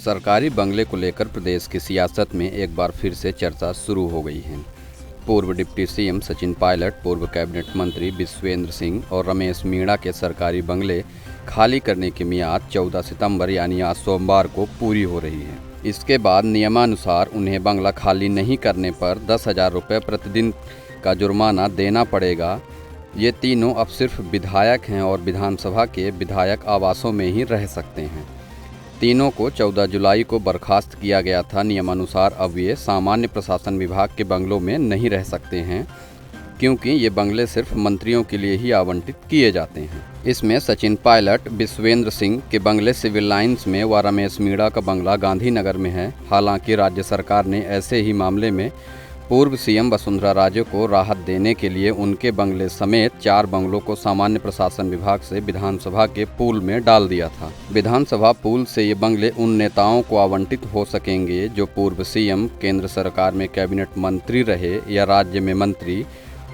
सरकारी बंगले को लेकर प्रदेश की सियासत में एक बार फिर से चर्चा शुरू हो गई है। पूर्व डिप्टी सीएम सचिन पायलट, पूर्व कैबिनेट मंत्री विश्वेंद्र सिंह और रमेश मीणा के सरकारी बंगले खाली करने की मियाद 14 सितंबर यानी आज सोमवार को पूरी हो रही है। इसके बाद नियमानुसार उन्हें बंगला खाली नहीं करने पर 10,000 रुपये प्रतिदिन का जुर्माना देना पड़ेगा। ये तीनों अब सिर्फ विधायक हैं और विधानसभा के विधायक आवासों में ही रह सकते हैं। तीनों को 14 जुलाई को बर्खास्त किया गया था। नियमानुसार अब ये सामान्य प्रशासन विभाग के बंगलों में नहीं रह सकते हैं, क्योंकि ये बंगले सिर्फ मंत्रियों के लिए ही आवंटित किए जाते हैं। इसमें सचिन पायलट, विश्वेंद्र सिंह के बंगले सिविल लाइंस में व रमेश मीणा का बंगला गांधीनगर में है। हालांकि राज्य सरकार ने ऐसे ही मामले में पूर्व सीएम वसुंधरा राजे को राहत देने के लिए उनके बंगले समेत 4 बंगलों को सामान्य प्रशासन विभाग से विधानसभा के पूल में डाल दिया था। विधानसभा पूल से ये बंगले उन नेताओं को आवंटित हो सकेंगे जो पूर्व सीएम, केंद्र सरकार में कैबिनेट मंत्री रहे या राज्य में मंत्री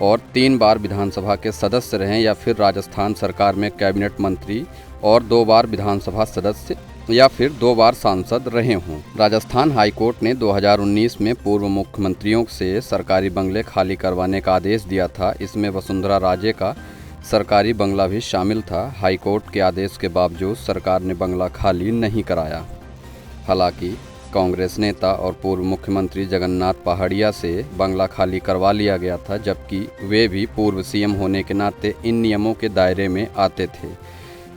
और 3 बार विधानसभा के सदस्य रहे, या फिर राजस्थान सरकार में कैबिनेट मंत्री और 2 बार विधानसभा सदस्य या फिर 2 बार सांसद रहे हों। राजस्थान हाईकोर्ट ने 2019 में पूर्व मुख्यमंत्रियों से सरकारी बंगले खाली करवाने का आदेश दिया था। इसमें वसुंधरा राजे का सरकारी बंगला भी शामिल था। हाईकोर्ट के आदेश के बावजूद सरकार ने बंगला खाली नहीं कराया। हालांकि कांग्रेस नेता और पूर्व मुख्यमंत्री जगन्नाथ पहाड़िया से बंगला खाली करवा लिया गया था, जबकि वे भी पूर्व सीएम होने के नाते इन नियमों के दायरे में आते थे।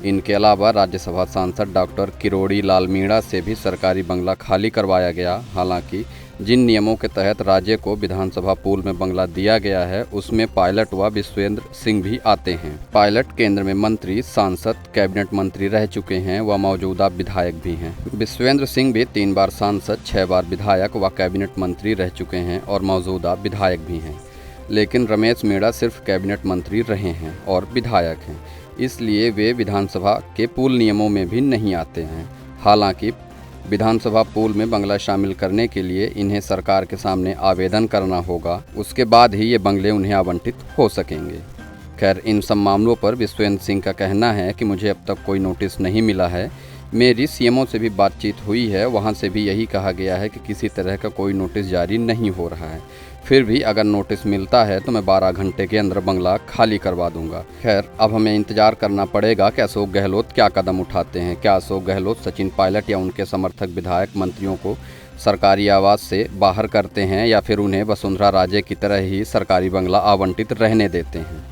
इनके अलावा राज्यसभा सांसद डॉक्टर किरोड़ी लाल मीणा से भी सरकारी बंगला खाली करवाया गया। हालांकि जिन नियमों के तहत राज्य को विधानसभा पूल में बंगला दिया गया है, उसमें पायलट व विश्वेंद्र सिंह भी आते हैं। पायलट केंद्र में मंत्री, सांसद, कैबिनेट मंत्री रह चुके हैं व मौजूदा विधायक भी हैं। विश्वेंद्र सिंह भी 3 बार सांसद, 6 बार विधायक व कैबिनेट मंत्री रह चुके हैं और मौजूदा विधायक भी हैं। लेकिन रमेश मीणा सिर्फ कैबिनेट मंत्री रहे हैं और विधायक हैं, इसलिए वे विधानसभा के पूल नियमों में भी नहीं आते हैं। हालांकि विधानसभा पूल में बंगला शामिल करने के लिए इन्हें सरकार के सामने आवेदन करना होगा, उसके बाद ही ये बंगले उन्हें आवंटित हो सकेंगे। खैर, इन सब मामलों पर विश्वेंद्र सिंह का कहना है कि मुझे अब तक कोई नोटिस नहीं मिला है। मेरी सीएमओ से भी बातचीत हुई है, वहाँ से भी यही कहा गया है कि किसी तरह का कोई नोटिस जारी नहीं हो रहा है। फिर भी अगर नोटिस मिलता है तो मैं 12 घंटे के अंदर बंगला खाली करवा दूंगा। खैर, अब हमें इंतजार करना पड़ेगा कि अशोक गहलोत क्या कदम उठाते हैं। क्या अशोक गहलोत सचिन पायलट या उनके समर्थक विधायक मंत्रियों को सरकारी आवास से बाहर करते हैं, या फिर उन्हें वसुंधरा राजे की तरह ही सरकारी बंगला आवंटित रहने देते हैं।